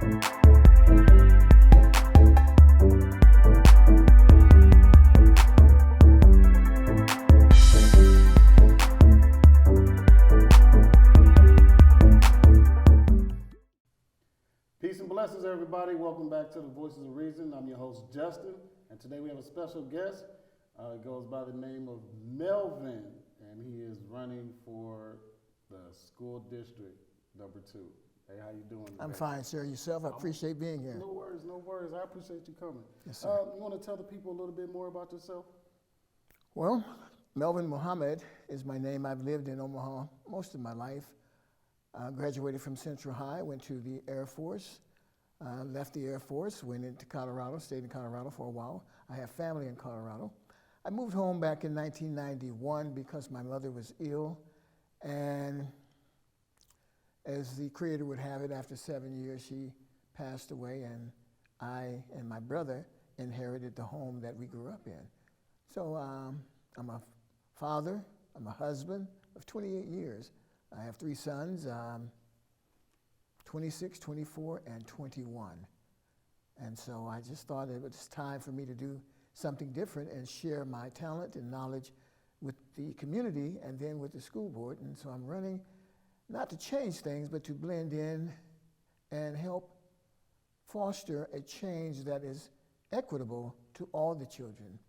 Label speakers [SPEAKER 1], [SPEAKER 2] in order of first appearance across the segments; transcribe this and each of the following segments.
[SPEAKER 1] Peace and blessings, everybody. Welcome back to the Voices of Reason. I'm your host, Justin, and today we have a special guest. He goes by the name of Melvin, and he is running for the school district number 2. Hey, how you doing today?
[SPEAKER 2] I'm fine, sir. Yourself? I appreciate being here.
[SPEAKER 1] No worries, no worries. I appreciate you coming.
[SPEAKER 2] Yes, sir.
[SPEAKER 1] You want to tell the people a little bit more about yourself?
[SPEAKER 2] Well, Melvin Muhammad is my name. I've lived in Omaha most of my life. Graduated from Central High, went to the Air Force, left the Air Force, went into Colorado, stayed in Colorado for a while. I have family in Colorado. I moved home back in 1991 because my mother was ill, and as the Creator would have it, after 7 years, she passed away, and I and my brother inherited the home that we grew up in. So I'm a father, I'm a husband of 28 years. I have 3 sons, 26, 24, and 21. And so I just thought it was time for me to do something different and share my talent and knowledge with the community and then with the school board. And so I'm running not to change things, but to blend in and help foster a change that is equitable to all the children.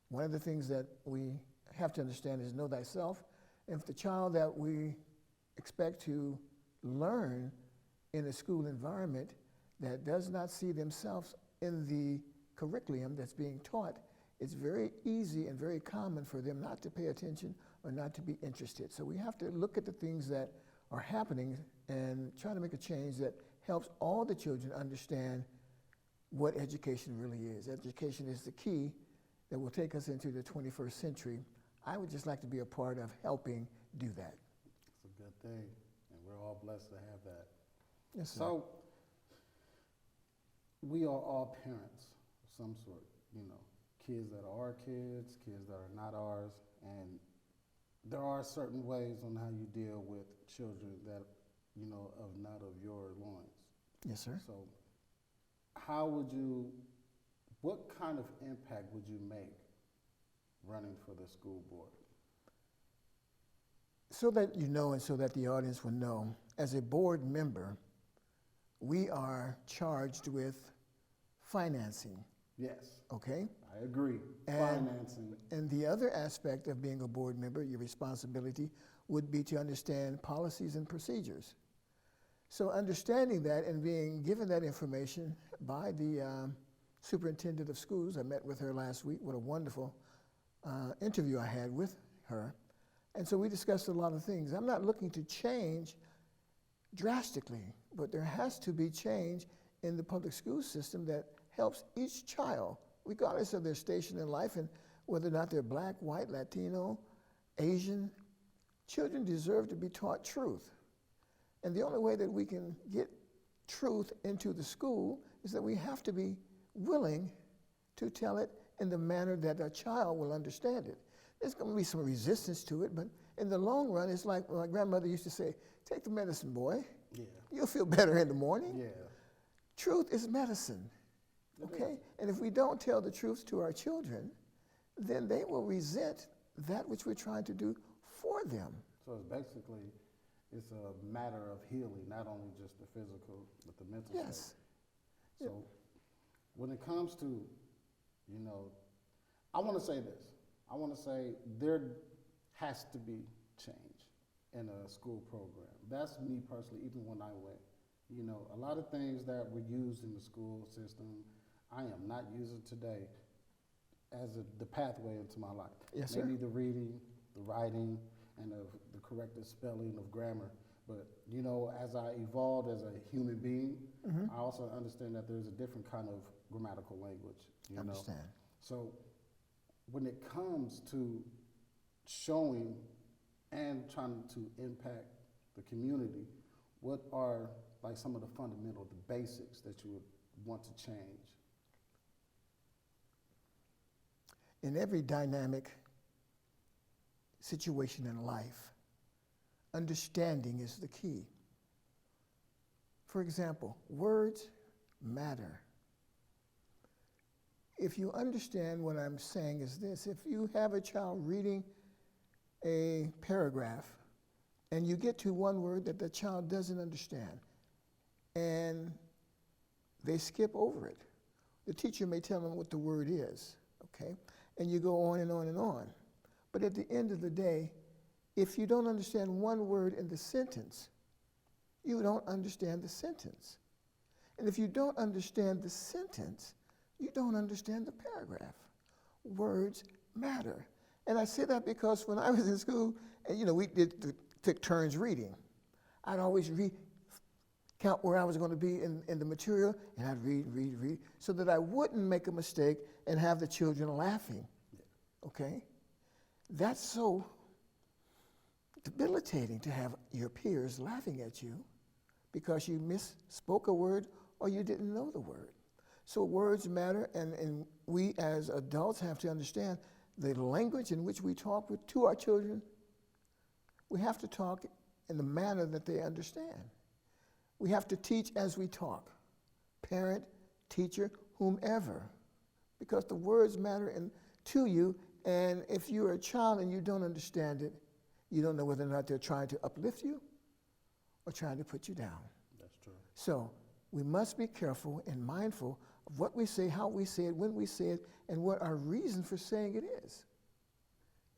[SPEAKER 2] One of the things that we have to understand is know thyself. If the child that we expect to learn in a school environment that does not see themselves in the curriculum that's being taught, it's very easy and very common for them not to pay attention or not to be interested. So we have to look at the things that are happening and try to make a change that helps all the children understand what education really is. Education is the key that will take us into the 21st century. I would just like to be a part of helping do that.
[SPEAKER 1] It's a good thing, and we're all blessed to have that.
[SPEAKER 2] Yes, sir.
[SPEAKER 1] So, we are all parents of some sort, kids that are our kids, kids that are not ours, and there are certain ways on how you deal with children that, of not of your loins.
[SPEAKER 2] Yes, sir.
[SPEAKER 1] So, what kind of impact would you make running for the school board?
[SPEAKER 2] So that you know and so that the audience will know, as a board member, we are charged with financing.
[SPEAKER 1] Yes.
[SPEAKER 2] Okay?
[SPEAKER 1] I agree. Financing.
[SPEAKER 2] And the other aspect of being a board member, your responsibility would be to understand policies and procedures. So understanding that and being given that information by the superintendent of schools, I met with her last week. What a wonderful interview I had with her. And so we discussed a lot of things. I'm not looking to change drastically, but there has to be change in the public school system that helps each child, regardless of their station in life and whether or not they're black, white, Latino, Asian. Children deserve to be taught truth. And the only way that we can get truth into the school is that we have to be willing to tell it in the manner that a child will understand it. There's going to be some resistance to it, but in the long run, it's like my grandmother used to say, take the medicine, boy.
[SPEAKER 1] Yeah.
[SPEAKER 2] You'll feel better in the morning.
[SPEAKER 1] Yeah.
[SPEAKER 2] Truth is medicine, okay? And if we don't tell the truth to our children, then they will resent that which we're trying to do for them.
[SPEAKER 1] So it's a matter of healing, not only just the physical, but the mental state.
[SPEAKER 2] Yes.
[SPEAKER 1] So when it comes to, I want to say this. I want to say there has to be change in a school program. That's me personally, even when I went. A lot of things that were used in the school system, I am not using today as the pathway into my life.
[SPEAKER 2] Yes, sir.
[SPEAKER 1] Maybe the reading, the writing, and the corrected spelling of grammar. But, as I evolved as a human being, I also understand that there's a different kind of grammatical language.
[SPEAKER 2] I understand.
[SPEAKER 1] So when it comes to showing and trying to impact the community, what are like some of the fundamental, the basics that you would want to change?
[SPEAKER 2] In every dynamic situation in life, understanding is the key. For example, words matter. If you understand what I'm saying is this, if you have a child reading a paragraph and you get to one word that the child doesn't understand and they skip over it, the teacher may tell them what the word is, okay? And you go on and on and on. But at the end of the day, if you don't understand one word in the sentence, you don't understand the sentence. And if you don't understand the sentence, you don't understand the paragraph. Words matter. And I say that because when I was in school, and we took turns reading. I'd always count where I was going to be in the material, and I'd read, so that I wouldn't make a mistake and have the children laughing. Okay? That's so debilitating to have your peers laughing at you because you misspoke a word or you didn't know the word. So words matter, and we as adults have to understand the language in which we talk to our children. We have to talk in the manner that they understand. We have to teach as we talk, parent, teacher, whomever, because the words matter to you, and if you're a child and you don't understand it, you don't know whether or not they're trying to uplift you or trying to put you down.
[SPEAKER 1] That's true.
[SPEAKER 2] So we must be careful and mindful of what we say, how we say it, when we say it, and what our reason for saying it is.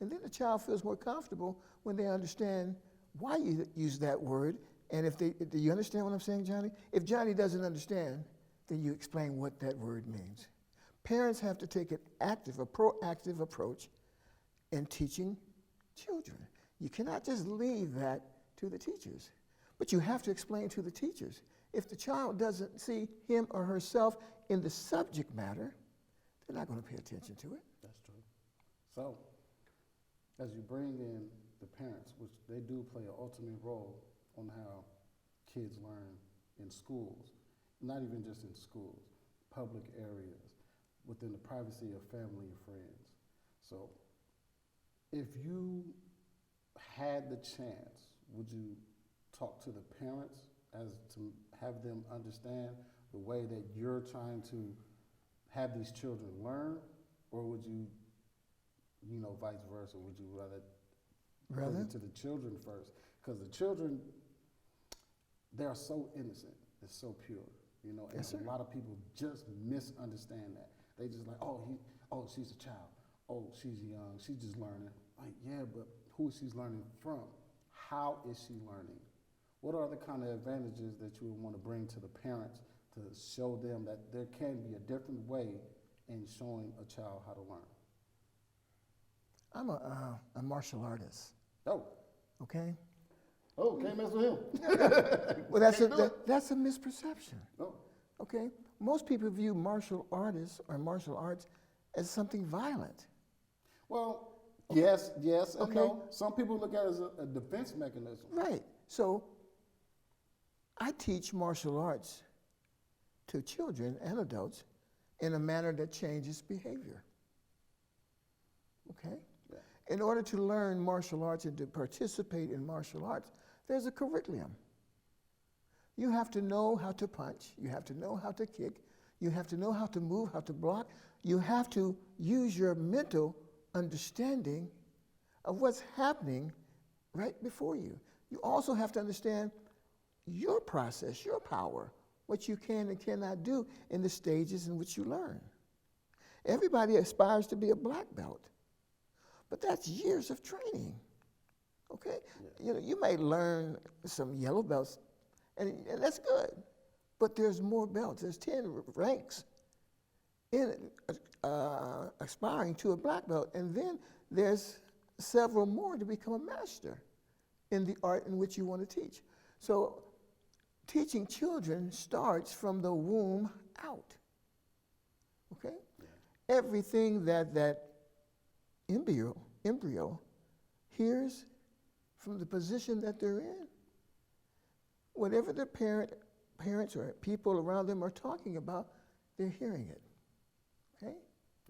[SPEAKER 2] And then the child feels more comfortable when they understand why you use that word. And do you understand what I'm saying, Johnny? If Johnny doesn't understand, then you explain what that word means. Parents have to take a proactive approach in teaching children. You cannot just leave that to the teachers, but you have to explain to the teachers. If the child doesn't see him or herself in the subject matter, they're not going to pay attention to it.
[SPEAKER 1] That's true. So, as you bring in the parents, which they do play an ultimate role on how kids learn in schools, not even just in schools, public areas, within the privacy of family and friends. So, if you had the chance, would you talk to the parents as to have them understand the way that you're trying to have these children learn, or would you, vice versa? Would you rather bring it to the children first? Because the children, they are so innocent, it's so pure, and
[SPEAKER 2] Yes,
[SPEAKER 1] a lot of people just misunderstand that. They just like, oh, she's a child. Oh, she's young. She's just learning. Like, yeah, but who is she learning from? How is she learning? What are the kind of advantages that you would want to bring to the parents to show them that there can be a different way in showing a child how to learn?
[SPEAKER 2] I'm a martial artist.
[SPEAKER 1] Oh.
[SPEAKER 2] Okay?
[SPEAKER 1] Oh, can't mess with him.
[SPEAKER 2] Well, that's a misperception.
[SPEAKER 1] Oh.
[SPEAKER 2] Okay? Most people view martial artists or martial arts as something violent.
[SPEAKER 1] Well, yes, and
[SPEAKER 2] Okay.
[SPEAKER 1] no. Some people look at it as a defense mechanism.
[SPEAKER 2] Right. So I teach martial arts to children and adults in a manner that changes behavior. Okay?
[SPEAKER 1] Yeah.
[SPEAKER 2] In order to learn martial arts and to participate in martial arts, there's a curriculum. You have to know how to punch. You have to know how to kick. You have to know how to move, how to block. You have to use your mental understanding of what's happening right before you. You also have to understand your process, your power, what you can and cannot do in the stages in which you learn. Everybody aspires to be a black belt, but that's years of training. Okay? Yeah. You may learn some yellow belts, and that's good. But there's more belts. There's 10 ranks in aspiring to a black belt. And then there's several more to become a master in the art in which you want to teach. So teaching children starts from the womb out. Okay? Yeah. Everything that embryo hears from the position that they're in, whatever the parents or people around them are talking about, they're hearing it. Okay?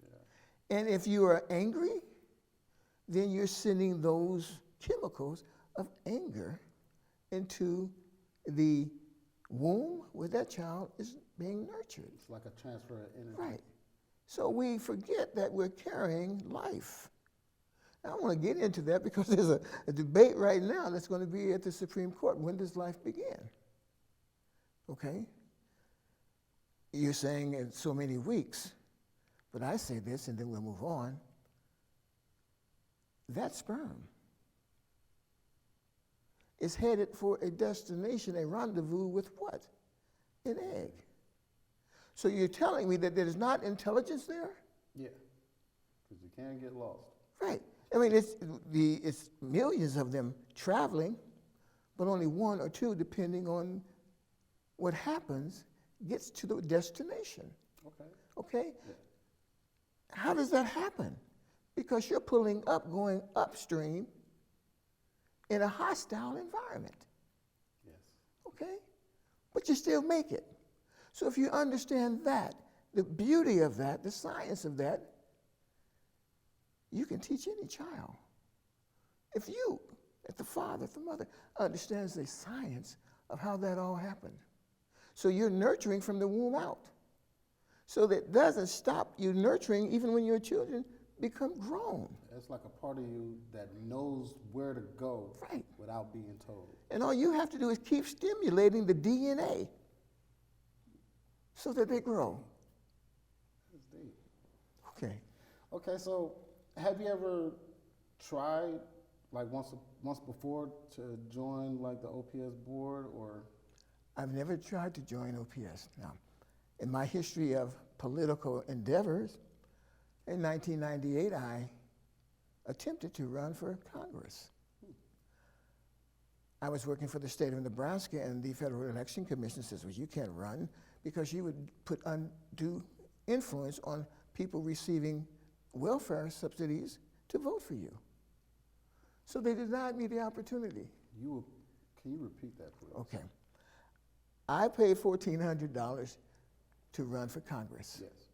[SPEAKER 2] Yeah. And if you are angry, then you're sending those chemicals of anger into the womb where that child is being nurtured.
[SPEAKER 1] It's like a transfer of energy.
[SPEAKER 2] Right. So we forget that we're carrying life. Now, I want to get into that because there's a debate right now that's going to be at the Supreme Court. When does life begin? Okay? You're saying in so many weeks, but I say this and then we'll move on. That sperm is headed for a destination, a rendezvous with what? An egg. So you're telling me that there's not intelligence there?
[SPEAKER 1] Yeah, because you can't get lost.
[SPEAKER 2] Right. I mean, it's millions of them traveling, but only one or two, depending on what happens, gets to the destination.
[SPEAKER 1] Okay.
[SPEAKER 2] Okay?
[SPEAKER 1] Yeah.
[SPEAKER 2] How does that happen? Because you're pulling up, going upstream in a hostile environment.
[SPEAKER 1] Yes.
[SPEAKER 2] Okay? But you still make it. So if you understand that, the beauty of that, the science of that, you can teach any child. If you, if the father, if the mother, understands the science of how that all happened. So you're nurturing from the womb out. So that doesn't stop you nurturing even when your children become grown.
[SPEAKER 1] It's like a part of you that knows where to go
[SPEAKER 2] Right.
[SPEAKER 1] without being told.
[SPEAKER 2] And all you have to do is keep stimulating the DNA so that they grow.
[SPEAKER 1] That's deep.
[SPEAKER 2] Okay.
[SPEAKER 1] Okay, so have you ever tried, like once before, to join like the OPS board, or?
[SPEAKER 2] I've never tried to join OPS. Now, in my history of political endeavors, in 1998, I attempted to run for Congress. I was working for the state of Nebraska, and the Federal Election Commission says, well, you can't run because you would put undue influence on people receiving welfare subsidies to vote for you. So they denied me the opportunity.
[SPEAKER 1] Can you repeat that, please?
[SPEAKER 2] Okay. I paid $1,400 to run for Congress.
[SPEAKER 1] Yes.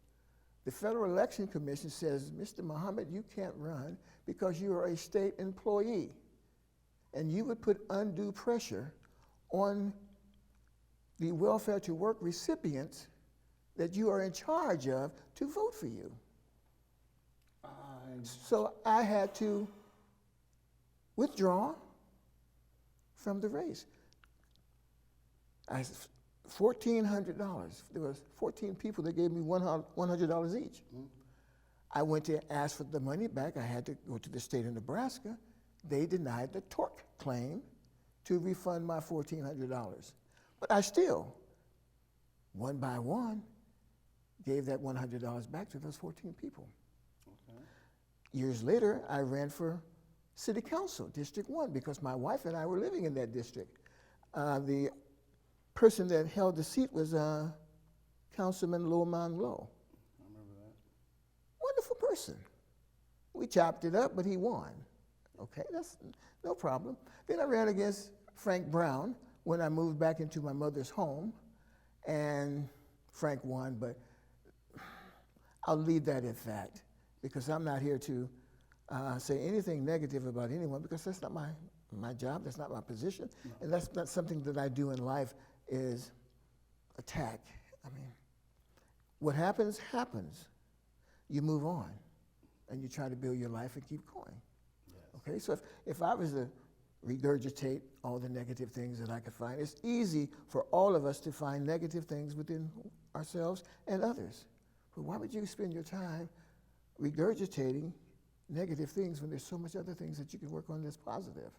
[SPEAKER 2] The Federal Election Commission says, Mr. Muhammad, you can't run because you are a state employee. And you would put undue pressure on the welfare to work recipients that you are in charge of to vote for you. So I had to withdraw from the race. $1,400. There was 14 people that gave me $100 each.
[SPEAKER 1] Mm-hmm.
[SPEAKER 2] I went to ask for the money back. I had to go to the state of Nebraska. They denied the tort claim to refund my $1,400. But I still, one by one, gave that $100 back to those 14 people.
[SPEAKER 1] Okay.
[SPEAKER 2] Years later, I ran for City Council, District 1, because my wife and I were living in that district. The person that held the seat was Councilman Loman Lowe.
[SPEAKER 1] I remember that.
[SPEAKER 2] Wonderful person. We chopped it up, but he won. Okay, that's no problem. Then I ran against Frank Brown when I moved back into my mother's home, and Frank won, but I'll leave that at that because I'm not here to say anything negative about anyone because that's not my job, that's not my position, no. And that's not something that I do in life is attack. I mean, what happens, happens. You move on, and you try to build your life and keep going. Yes. Okay, so if I was to regurgitate all the negative things that I could find, it's easy for all of us to find negative things within ourselves and others. But why would you spend your time regurgitating negative things when there's so much other things that you can work on that's positive?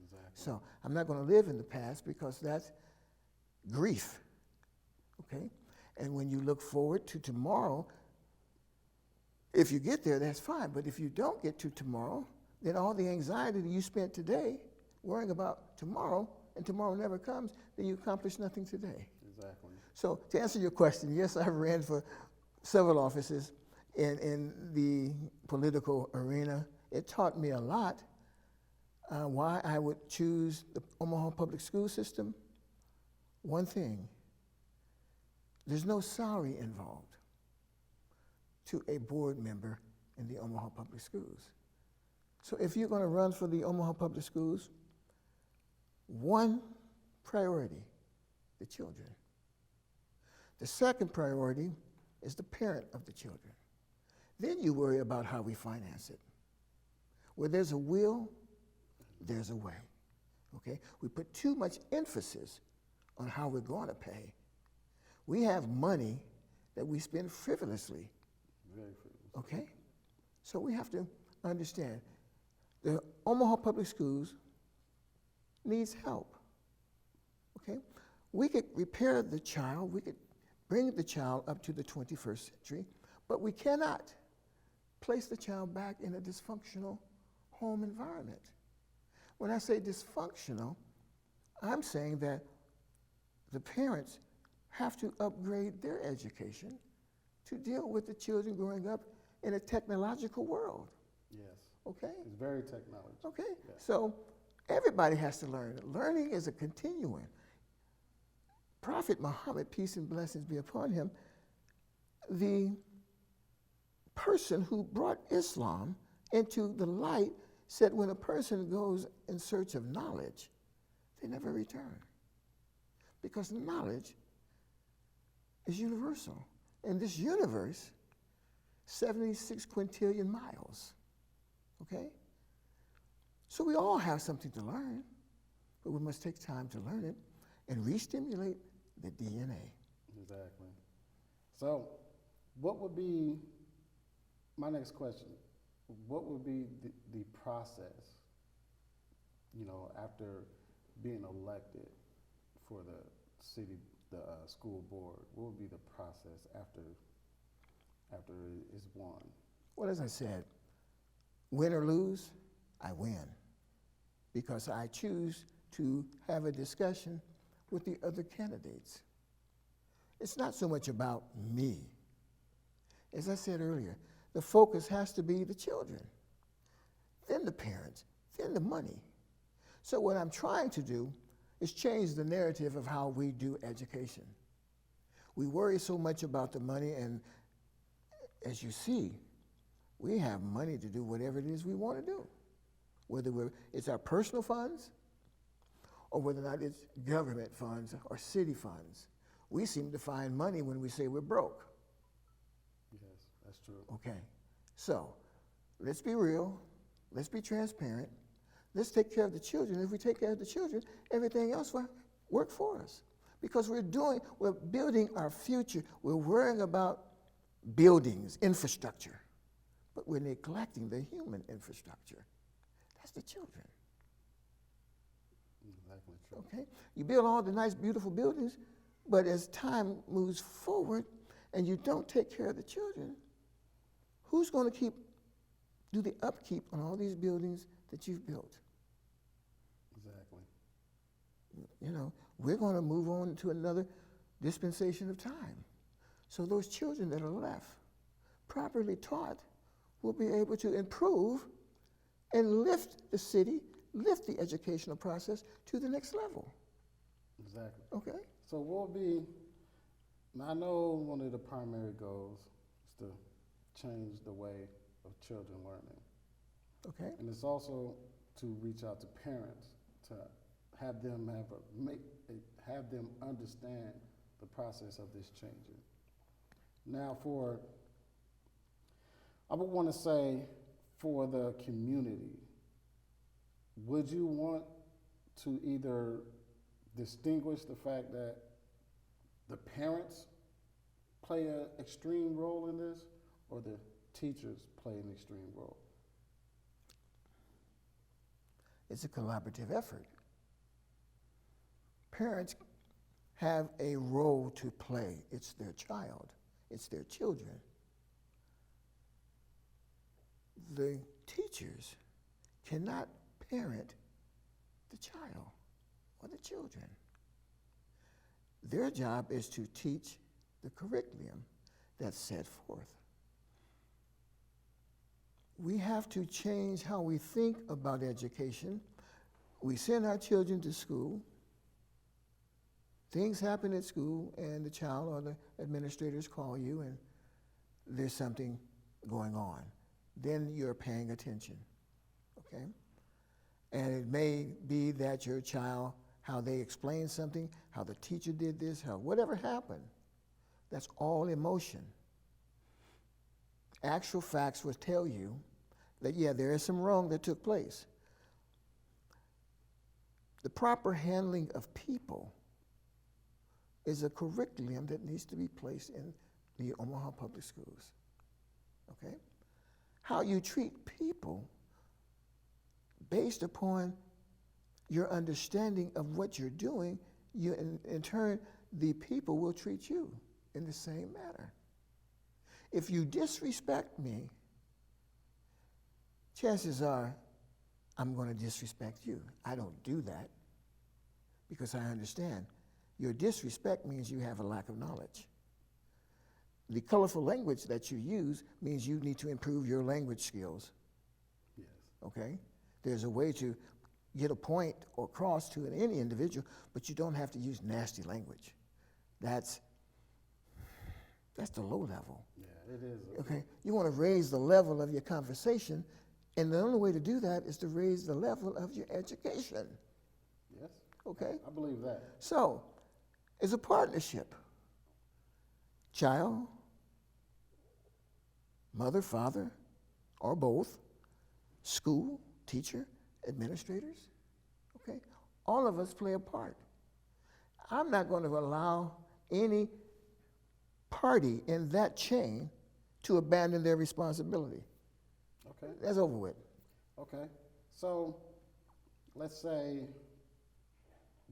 [SPEAKER 1] Exactly.
[SPEAKER 2] So I'm not going to live in the past because that's grief, okay? And when you look forward to tomorrow, if you get there, that's fine. But if you don't get to tomorrow, then all the anxiety that you spent today worrying about tomorrow, and tomorrow never comes, then you accomplish nothing today.
[SPEAKER 1] Exactly.
[SPEAKER 2] So to answer your question, yes, I ran for several offices in the political arena. It taught me a lot. Why I would choose the Omaha public school system? One thing, there's no salary involved to a board member in the Omaha public schools. So if you're going to run for the Omaha public schools, one priority the children. The second priority is the parent of the children. Then you worry about how we finance it. Where there's a will, there's a way. Okay? We put too much emphasis on how we're going to pay. We have money that we spend frivolously.
[SPEAKER 1] Very frivolous.
[SPEAKER 2] Okay? So we have to understand the Omaha Public Schools needs help. Okay? We could repair the child, we could bring the child up to the 21st century, but we cannot place the child back in a dysfunctional home environment. When I say dysfunctional, I'm saying that the parents have to upgrade their education to deal with the children growing up in a technological world.
[SPEAKER 1] Yes.
[SPEAKER 2] Okay?
[SPEAKER 1] It's very technological.
[SPEAKER 2] Okay?
[SPEAKER 1] Yeah.
[SPEAKER 2] So everybody has to learn. Learning is a continuum. Prophet Muhammad, peace and blessings be upon him, the person who brought Islam into the light said when a person goes in search of knowledge, they never return. Because knowledge is universal. In this universe, 76 quintillion miles. Okay? So we all have something to learn, but we must take time to learn it and re-stimulate the DNA.
[SPEAKER 1] Exactly. So, what would be my next question? What would be the process, after being elected for the city, the school board? What would be the process after it's won?
[SPEAKER 2] Well, as I said, win or lose, I win. Because I choose to have a discussion with the other candidates. It's not so much about me. As I said earlier, the focus has to be the children, then the parents, then the money. So what I'm trying to do is change the narrative of how we do education. We worry so much about the money, and as you see, we have money to do whatever it is we want to do. Whether it's our personal funds, or whether or not it's government funds or city funds. We seem to find money when we say we're broke.
[SPEAKER 1] Yes, that's true.
[SPEAKER 2] Okay, so let's be real, let's be transparent, let's take care of the children. If we take care of the children, everything else will work for us. Because we're building our future. We're worrying about buildings, infrastructure, but we're neglecting the human infrastructure. That's the children.
[SPEAKER 1] Exactly true.
[SPEAKER 2] Okay? You build all the nice, beautiful buildings, but as time moves forward and you don't take care of the children, who's going to do the upkeep on all these buildings that you've built?
[SPEAKER 1] Exactly.
[SPEAKER 2] We're going to move on to another dispensation of time. So those children that are left, properly taught, will be able to improve and lift the city, lift the educational process to the next level.
[SPEAKER 1] Exactly.
[SPEAKER 2] Okay?
[SPEAKER 1] So what will be, now I know one of the primary goals is to change the way of children learning.
[SPEAKER 2] Okay?
[SPEAKER 1] And it's also to reach out to parents to have them have them understand the process of this changing. Now I would want to say for the community, would you want to either distinguish the fact that the parents play an extreme role in this, or the teachers play an extreme role?
[SPEAKER 2] It's a collaborative effort. Parents have a role to play. It's their child. It's their children. The teachers cannot parent the child or the children. Their job is to teach the curriculum that's set forth. We have to change how we think about education. We send our children to school. Things happen at school, and the child or the administrators call you, and there's something going on. Then you're paying attention, okay? And it may be that your child how they explained something, how the teacher did this, how whatever happened. That's all emotion. Actual facts will tell you that, yeah, there is some wrong that took place. The proper handling of people is a curriculum that needs to be placed in the Omaha Public Schools. Okay? How you treat people based upon your understanding of what you're doing, in turn, the people will treat you in the same manner. If you disrespect me, chances are I'm going to disrespect you. I don't do that because I understand your disrespect means you have a lack of knowledge. The colorful language that you use means you need to improve your language skills.
[SPEAKER 1] Yes.
[SPEAKER 2] Okay? There's a way to get a point or cross to any individual, but you don't have to use nasty language. That's the low level.
[SPEAKER 1] Yeah, it is.
[SPEAKER 2] Okay? You want to raise the level of your conversation, and the only way to do that is to raise the level of your education.
[SPEAKER 1] Yes.
[SPEAKER 2] Okay?
[SPEAKER 1] I believe that.
[SPEAKER 2] So, it's a partnership. Child, mother, father, or both, school, teacher, administrators, okay? All of us play a part. I'm not going to allow any party in that chain to abandon their responsibility.
[SPEAKER 1] Okay.
[SPEAKER 2] That's over with.
[SPEAKER 1] Okay. So, let's say,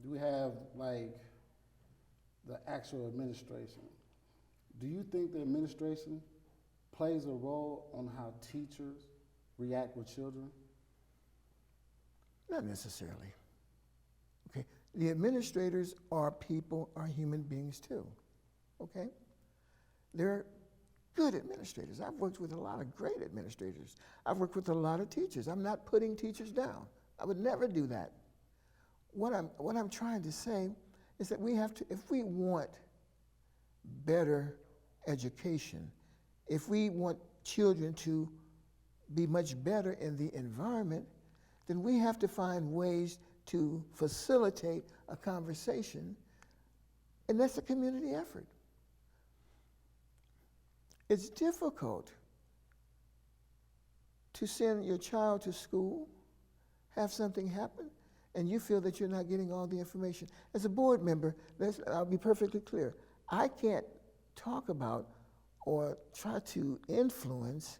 [SPEAKER 1] do we have like the actual administration? Do you think the administration plays a role on how teachers react with children?
[SPEAKER 2] Not necessarily. Okay? The administrators are people, are human beings too. Okay? They're good administrators. I've worked with a lot of great administrators. I've worked with a lot of teachers. I'm not putting teachers down. I would never do that. What I'm trying to say is that we have to, if we want better education, if we want children to be much better in the environment, then we have to find ways to facilitate a conversation, and that's a community effort. It's difficult to send your child to school, have something happen, and you feel that you're not getting all the information. As a board member, I'll be perfectly clear. I can't talk about or try to influence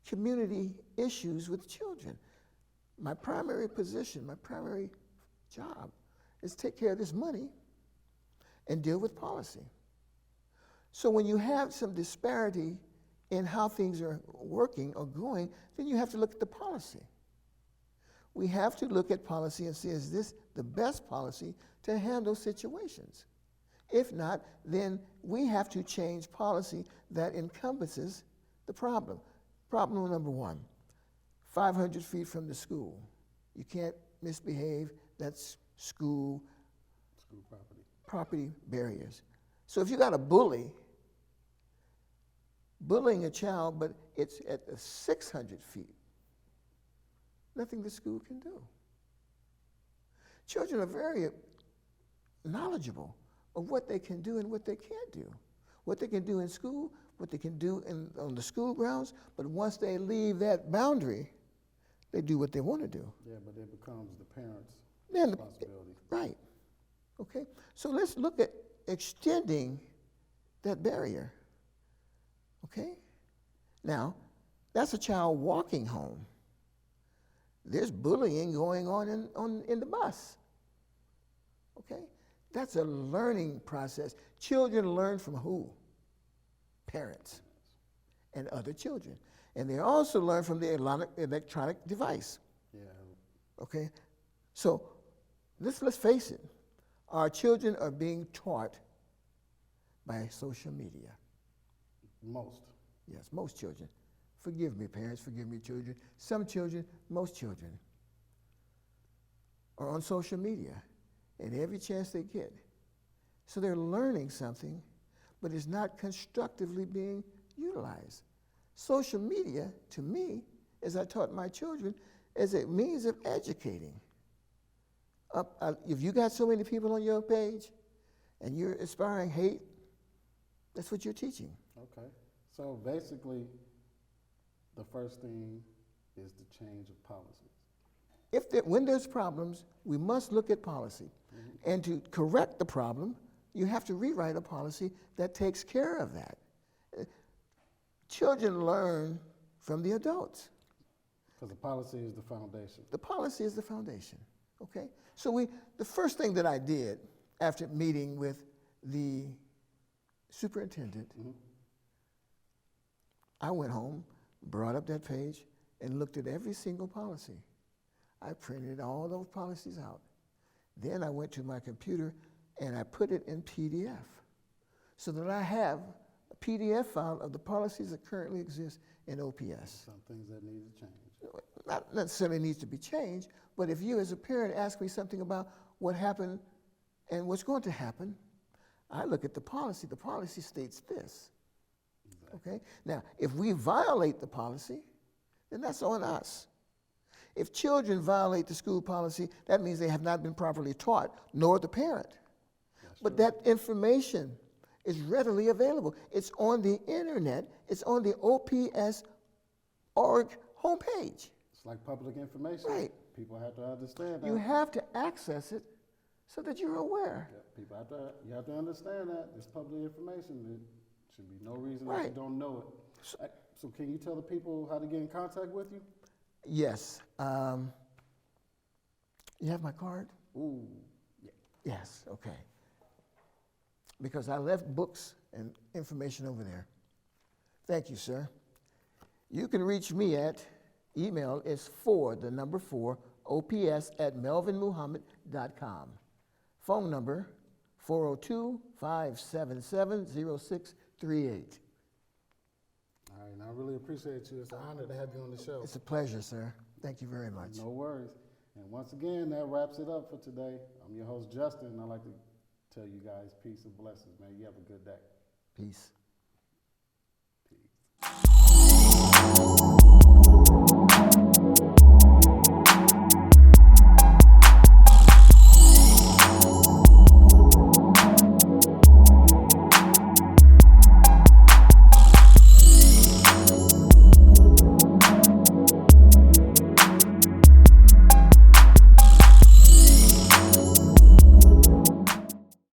[SPEAKER 2] community issues with children. My primary position, my primary job is to take care of this money and deal with policy. So when you have some disparity in how things are working or going, then you have to look at the policy. We have to look at policy and see, is this the best policy to handle situations? If not, then we have to change policy that encompasses the problem. Problem number one, 500 feet from the school. You can't misbehave. That's school property barriers. So if you got a bullying a child, but it's at 600 feet, nothing the school can do. Children are very knowledgeable of what they can do and what they can't do. What they can do in school, what they can do on the school grounds, but once they leave that boundary, they do what they want to do.
[SPEAKER 1] Yeah, but it becomes the parents'
[SPEAKER 2] Then
[SPEAKER 1] responsibility.
[SPEAKER 2] Right. Okay? So let's look at extending that barrier. Okay? Now, that's a child walking home. There's bullying going on in the bus. Okay? That's a learning process. Children learn from who? Parents and other children. And they also learn from the electronic device.
[SPEAKER 1] Yeah.
[SPEAKER 2] Okay? So let's face it. Our children are being taught by social media.
[SPEAKER 1] Most.
[SPEAKER 2] Yes, most children. Forgive me, parents, forgive me, children. Some children, most children are on social media and every chance they get. So they're learning something, but it's not constructively being utilized. Social media, to me, as I taught my children, is a means of educating. If you got so many people on your page and you're inspiring hate, that's what you're teaching.
[SPEAKER 1] Okay. So basically, the first thing is the change of policies.
[SPEAKER 2] When there's problems, we must look at policy. Mm-hmm. And to correct the problem, you have to rewrite a policy that takes care of that. Children learn from the adults.
[SPEAKER 1] Because the policy is the foundation.
[SPEAKER 2] The policy is the foundation, okay? So the first thing that I did after meeting with the superintendent, mm-hmm. I went home, brought up that page, and looked at every single policy. I printed all those policies out. Then I went to my computer and I put it in PDF so that I have a PDF file of the policies that currently exist in OPS.
[SPEAKER 1] Some things that need to change.
[SPEAKER 2] Not necessarily needs to be changed, but if you as a parent ask me something about what happened and what's going to happen, I look at the policy. The policy states this. Exactly. Okay? Now, if we violate the policy, then that's on us. If children violate the school policy, that means they have not been properly taught, nor the parent. But that information is readily available. It's on the internet. It's on the OPS.org homepage.
[SPEAKER 1] It's like public information.
[SPEAKER 2] Right.
[SPEAKER 1] People have to understand that.
[SPEAKER 2] You have to access it so that you're aware.
[SPEAKER 1] Yeah, you have to understand that. It's public information. There should be no reason
[SPEAKER 2] Right.
[SPEAKER 1] that you don't know it. So can you tell the people how to get in contact with you?
[SPEAKER 2] Yes. You have my card?
[SPEAKER 1] Ooh, yeah.
[SPEAKER 2] Yes, okay. Because I left books and information over there. Thank you, sir. You can reach me at email is 4 OPS@melvinmuhammad.com. Phone number 402-577-0638.
[SPEAKER 1] All right, and I really appreciate you. It's an honor to have you on the show.
[SPEAKER 2] It's a pleasure, sir. Thank you very much.
[SPEAKER 1] No worries. And once again, that wraps it up for today. I'm your host, Justin, and I'd like to tell you guys peace and blessings, man. You have a good day.
[SPEAKER 2] Peace.